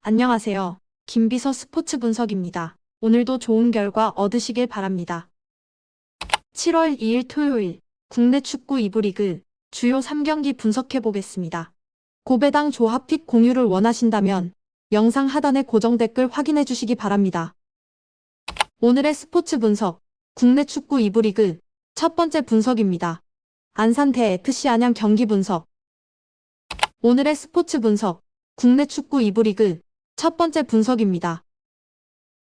안녕하세요. 김비서 스포츠 분석입니다. 오늘도 좋은 결과 얻으시길 바랍니다. 7월 2일 토요일 국내 축구 2부 리그 주요 3경기 분석해 보겠습니다. 고배당 조합 픽 공유를 원하신다면 영상 하단의 고정 댓글 확인해 주시기 바랍니다. 오늘의 스포츠 분석 국내 축구 2부 리그 첫 번째 분석입니다. 안산 대 FC 안양 경기 분석. 오늘의 스포츠 분석 국내 축구 2부 리그 첫 번째 분석입니다.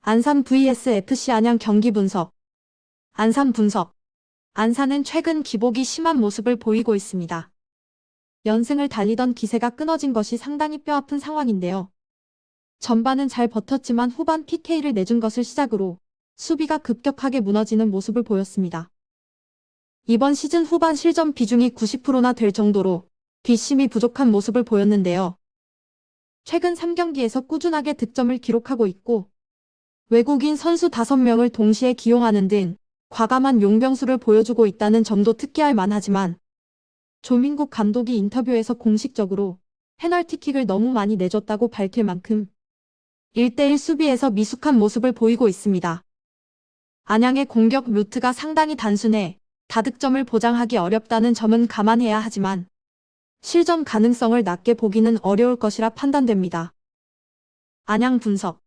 안산 vs FC 안양 경기 분석. 안산 분석. 안산은 최근 기복이 심한 모습을 보이고 있습니다. 연승을 달리던 기세가 끊어진 것이 상당히 뼈아픈 상황인데요. 전반은 잘 버텼지만 후반 PK를 내준 것을 시작으로 수비가 급격하게 무너지는 모습을 보였습니다. 이번 시즌 후반 실점 비중이 90%나 될 정도로 뒷심이 부족한 모습을 보였는데요. 최근 3경기에서 꾸준하게 득점을 기록하고 있고 외국인 선수 5명을 동시에 기용하는 등 과감한 용병술을 보여주고 있다는 점도 특기할 만하지만 조민국 감독이 인터뷰에서 공식적으로 페널티킥을 너무 많이 내줬다고 밝힐 만큼 1대1 수비에서 미숙한 모습을 보이고 있습니다. 안양의 공격 루트가 상당히 단순해 다득점을 보장하기 어렵다는 점은 감안해야 하지만 실점 가능성을 낮게 보기는 어려울 것이라 판단됩니다. 안양 분석.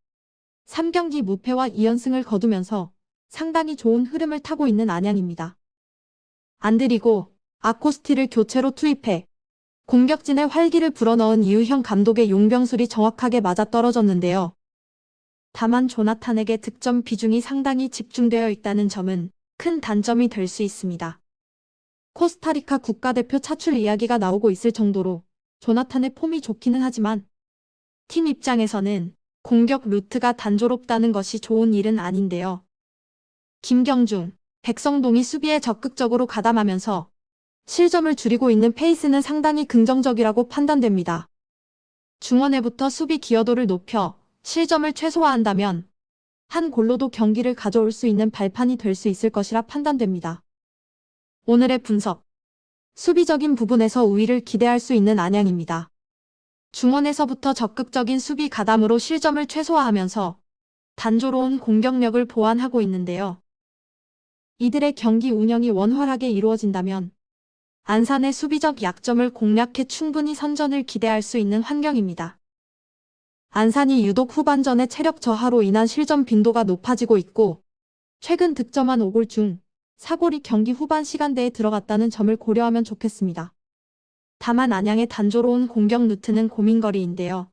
3경기 무패와 2연승을 거두면서 상당히 좋은 흐름을 타고 있는 안양입니다. 안드리고 아코스티를 교체로 투입해 공격진의 활기를 불어넣은 이우형 감독의 용병술이 정확하게 맞아떨어졌는데요. 다만 조나탄에게 득점 비중이 상당히 집중되어 있다는 점은 큰 단점이 될 수 있습니다. 코스타리카 국가대표 차출 이야기가 나오고 있을 정도로 조나탄의 폼이 좋기는 하지만 팀 입장에서는 공격 루트가 단조롭다는 것이 좋은 일은 아닌데요. 김경중, 백성동이 수비에 적극적으로 가담하면서 실점을 줄이고 있는 페이스는 상당히 긍정적이라고 판단됩니다. 중원에부터 수비 기여도를 높여 실점을 최소화한다면 한 골로도 경기를 가져올 수 있는 발판이 될 수 있을 것이라 판단됩니다. 오늘의 분석. 수비적인 부분에서 우위를 기대할 수 있는 안양입니다. 중원에서부터 적극적인 수비 가담으로 실점을 최소화하면서 단조로운 공격력을 보완하고 있는데요. 이들의 경기 운영이 원활하게 이루어진다면 안산의 수비적 약점을 공략해 충분히 선전을 기대할 수 있는 환경입니다. 안산이 유독 후반전의 체력 저하로 인한 실점 빈도가 높아지고 있고 최근 득점한 5골 중 4골이 경기 후반 시간대에 들어갔다는 점을 고려하면 좋겠습니다. 다만 안양의 단조로운 공격 루트는 고민거리인데요.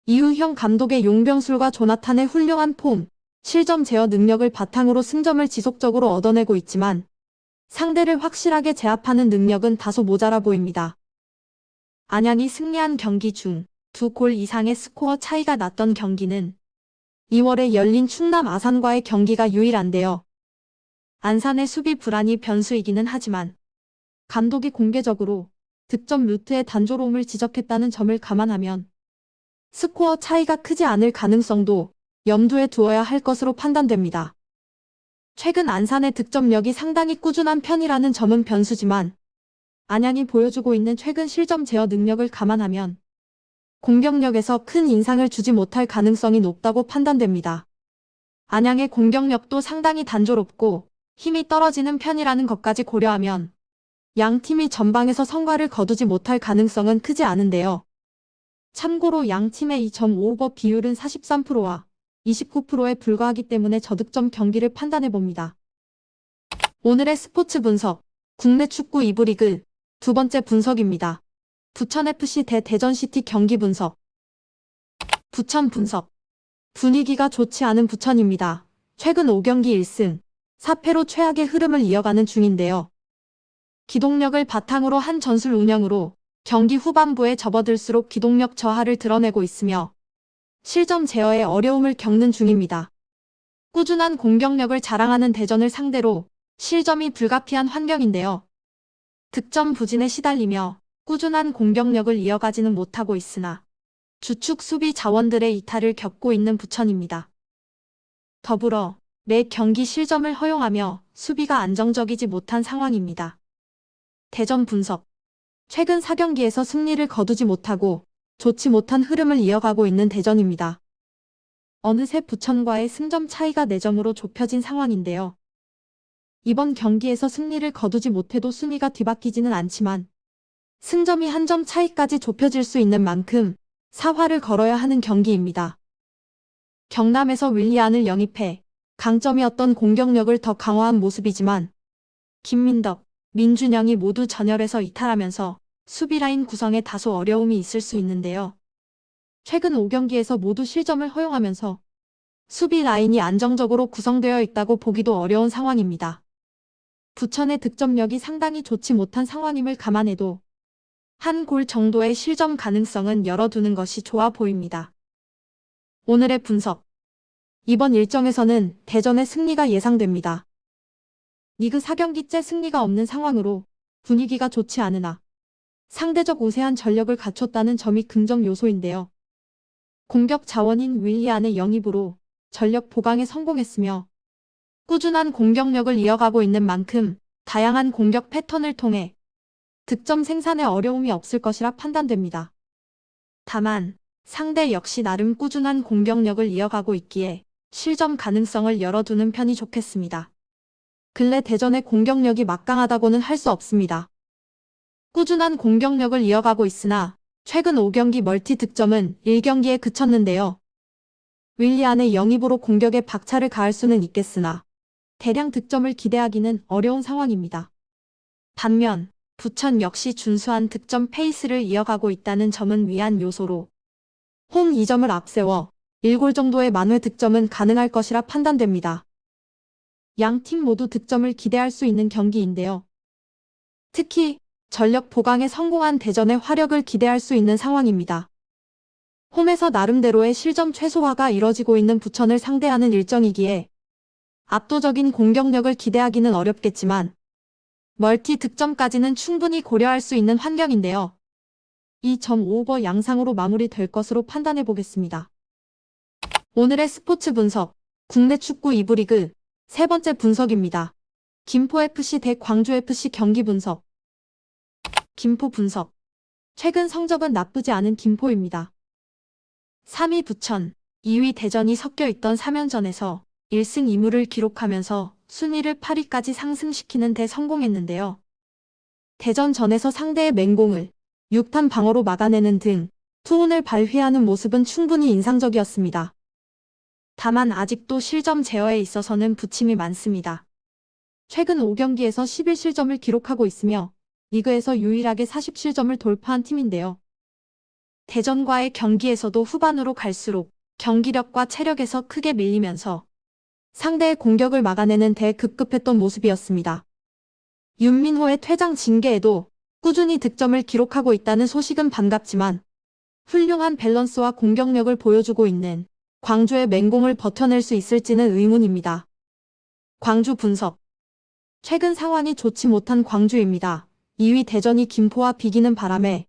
이우형 감독의 용병술과 조나탄의 훌륭한 폼, 실점 제어 능력을 바탕으로 승점을 지속적으로 얻어내고 있지만 상대를 확실하게 제압하는 능력은 다소 모자라 보입니다. 안양이 승리한 경기 중 2골 이상의 스코어 차이가 났던 경기는 2월에 열린 충남 아산과의 경기가 유일한데요. 안산의 수비 불안이 변수이기는 하지만 감독이 공개적으로 득점 루트의 단조로움을 지적했다는 점을 감안하면 스코어 차이가 크지 않을 가능성도 염두에 두어야 할 것으로 판단됩니다. 최근 안산의 득점력이 상당히 꾸준한 편이라는 점은 변수지만 안양이 보여주고 있는 최근 실점 제어 능력을 감안하면 공격력에서 큰 인상을 주지 못할 가능성이 높다고 판단됩니다. 안양의 공격력도 상당히 단조롭고 힘이 떨어지는 편이라는 것까지 고려하면 양 팀이 전방에서 성과를 거두지 못할 가능성은 크지 않은데요. 참고로 양 팀의 2.5오버 비율은 43%와 29%에 불과하기 때문에 저득점 경기를 판단해봅니다. 오늘의 스포츠 분석, 국내 축구 2부 리그 두 번째 분석입니다. 부천FC 대 대전시티 경기 분석. 부천 분석. 분위기가 좋지 않은 부천입니다. 최근 5경기 1승, 4패로 최악의 흐름을 이어가는 중인데요. 기동력을 바탕으로 한 전술 운영으로 경기 후반부에 접어들수록 기동력 저하를 드러내고 있으며 실점 제어에 어려움을 겪는 중입니다. 꾸준한 공격력을 자랑하는 대전을 상대로 실점이 불가피한 환경인데요. 득점 부진에 시달리며 꾸준한 공격력을 이어가지는 못하고 있으나 주축 수비 자원들의 이탈을 겪고 있는 부천입니다. 더불어 매 경기 실점을 허용하며 수비가 안정적이지 못한 상황입니다. 대전 분석. 최근 4경기에서 승리를 거두지 못하고 좋지 못한 흐름을 이어가고 있는 대전입니다. 어느새 부천과의 승점 차이가 4점으로 좁혀진 상황인데요. 이번 경기에서 승리를 거두지 못해도 순위가 뒤바뀌지는 않지만 승점이 한 점 차이까지 좁혀질 수 있는 만큼 사활을 걸어야 하는 경기입니다. 경남에서 윌리안을 영입해 강점이었던 공격력을 더 강화한 모습이지만 김민덕, 민준영이 모두 전열에서 이탈하면서 수비라인 구성에 다소 어려움이 있을 수 있는데요. 최근 5경기에서 모두 실점을 허용하면서 수비 라인이 안정적으로 구성되어 있다고 보기도 어려운 상황입니다. 부천의 득점력이 상당히 좋지 못한 상황임을 감안해도 한 골 정도의 실점 가능성은 열어두는 것이 좋아 보입니다. 오늘의 분석. 이번 일정에서는 대전의 승리가 예상됩니다. 리그 4경기째 승리가 없는 상황으로 분위기가 좋지 않으나 상대적 우세한 전력을 갖췄다는 점이 긍정 요소인데요. 공격 자원인 윌리안의 영입으로 전력 보강에 성공했으며 꾸준한 공격력을 이어가고 있는 만큼 다양한 공격 패턴을 통해 득점 생산에 어려움이 없을 것이라 판단됩니다. 다만 상대 역시 나름 꾸준한 공격력을 이어가고 있기에 실점 가능성을 열어두는 편이 좋겠습니다. 근래 대전의 공격력이 막강하다고는 할 수 없습니다. 꾸준한 공격력을 이어가고 있으나 최근 5경기 멀티 득점은 1경기에 그쳤는데요. 윌리안의 영입으로 공격에 박차를 가할 수는 있겠으나 대량 득점을 기대하기는 어려운 상황입니다. 반면 부천 역시 준수한 득점 페이스를 이어가고 있다는 점은 위안 요소로 홈 2점을 앞세워 1골 정도의 만회 득점은 가능할 것이라 판단됩니다. 양 팀 모두 득점을 기대할 수 있는 경기인데요. 특히 전력 보강에 성공한 대전의 화력을 기대할 수 있는 상황입니다. 홈에서 나름대로의 실점 최소화가 이뤄지고 있는 부천을 상대하는 일정이기에 압도적인 공격력을 기대하기는 어렵겠지만 멀티 득점까지는 충분히 고려할 수 있는 환경인데요. 2.5오버 양상으로 마무리될 것으로 판단해 보겠습니다. 오늘의 스포츠 분석, 국내 축구 2부 리그 세 번째 분석입니다. 김포FC 대 광주FC 경기 분석. 김포 분석. 최근 성적은 나쁘지 않은 김포입니다. 3위 부천, 2위 대전이 섞여 있던 3연전에서 1승 2무를 기록하면서 순위를 8위까지 상승시키는 데 성공했는데요. 대전전에서 상대의 맹공을 6탄 방어로 막아내는 등 투혼을 발휘하는 모습은 충분히 인상적이었습니다. 다만 아직도 실점 제어에 있어서는 부침이 많습니다. 최근 5경기에서 11실점을 기록하고 있으며 리그에서 유일하게 40실점을 돌파한 팀인데요. 대전과의 경기에서도 후반으로 갈수록 경기력과 체력에서 크게 밀리면서 상대의 공격을 막아내는 데 급급했던 모습이었습니다. 윤민호의 퇴장 징계에도 꾸준히 득점을 기록하고 있다는 소식은 반갑지만 훌륭한 밸런스와 공격력을 보여주고 있는 광주의 맹공을 버텨낼 수 있을지는 의문입니다. 광주 분석. 최근 상황이 좋지 못한 광주입니다. 2위 대전이 김포와 비기는 바람에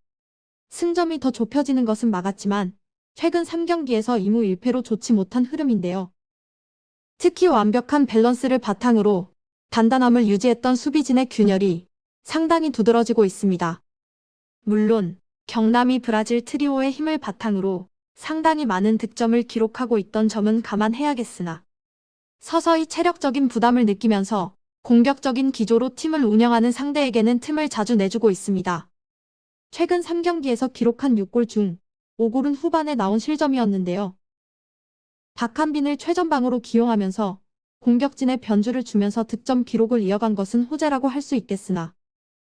승점이 더 좁혀지는 것은 막았지만 최근 3경기에서 2무 1패로 좋지 못한 흐름인데요. 특히 완벽한 밸런스를 바탕으로 단단함을 유지했던 수비진의 균열이 상당히 두드러지고 있습니다. 물론 경남이 브라질 트리오의 힘을 바탕으로 상당히 많은 득점을 기록하고 있던 점은 감안해야겠으나 서서히 체력적인 부담을 느끼면서 공격적인 기조로 팀을 운영하는 상대에게는 틈을 자주 내주고 있습니다. 최근 3경기에서 기록한 6골 중 5골은 후반에 나온 실점이었는데요. 박한빈을 최전방으로 기용하면서 공격진에 변주를 주면서 득점 기록을 이어간 것은 호재라고 할 수 있겠으나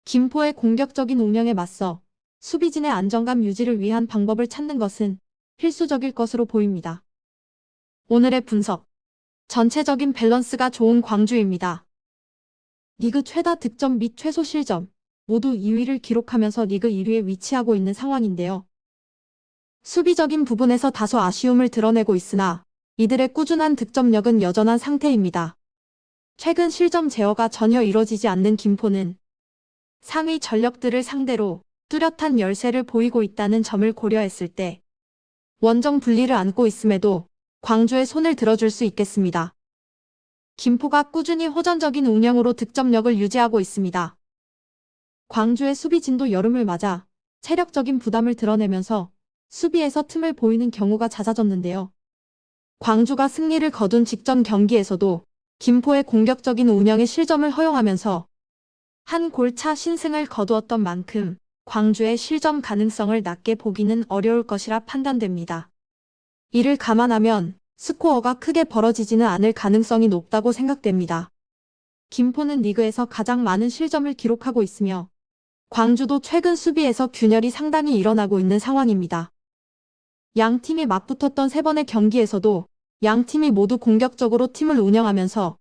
김포의 공격적인 운영에 맞서 수비진의 안정감 유지를 위한 방법을 찾는 것은 필수적일 것으로 보입니다. 오늘의 분석. 전체적인 밸런스가 좋은 광주입니다. 리그 최다 득점 및 최소 실점 모두 2위를 기록하면서 리그 1위에 위치하고 있는 상황인데요. 수비적인 부분에서 다소 아쉬움을 드러내고 있으나 이들의 꾸준한 득점력은 여전한 상태입니다. 최근 실점 제어가 전혀 이뤄지지 않는 김포는 상위 전력들을 상대로 뚜렷한 열세를 보이고 있다는 점을 고려했을 때 원정 분리를 안고 있음에도 광주의 손을 들어줄 수 있겠습니다. 김포가 꾸준히 호전적인 운영으로 득점력을 유지하고 있습니다. 광주의 수비진도 여름을 맞아 체력적인 부담을 드러내면서 수비에서 틈을 보이는 경우가 잦아졌는데요. 광주가 승리를 거둔 직전 경기에서도 김포의 공격적인 운영에 실점을 허용하면서 한 골차 신승을 거두었던 만큼 광주의 실점 가능성을 낮게 보기는 어려울 것이라 판단됩니다. 이를 감안하면 스코어가 크게 벌어지지는 않을 가능성이 높다고 생각됩니다. 김포는 리그에서 가장 많은 실점을 기록하고 있으며 광주도 최근 수비에서 균열이 상당히 일어나고 있는 상황입니다. 양 팀이 맞붙었던 3번의 경기에서도 양 팀이 모두 공격적으로 팀을 운영하면서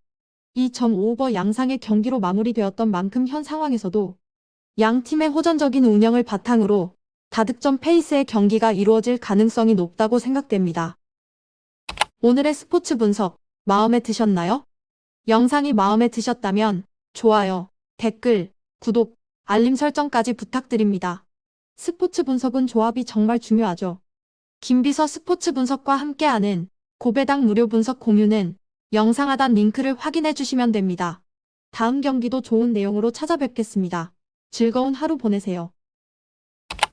2.5오버 양상의 경기로 마무리되었던 만큼 현 상황에서도 양 팀의 호전적인 운영을 바탕으로 다득점 페이스의 경기가 이루어질 가능성이 높다고 생각됩니다. 오늘의 스포츠 분석 마음에 드셨나요? 영상이 마음에 드셨다면 좋아요, 댓글, 구독, 알림 설정까지 부탁드립니다. 스포츠 분석은 조합이 정말 중요하죠. 김비서 스포츠 분석과 함께하는 고배당 무료 분석 공유는 영상 하단 링크를 확인해 주시면 됩니다. 다음 경기도 좋은 내용으로 찾아뵙겠습니다. 즐거운 하루 보내세요.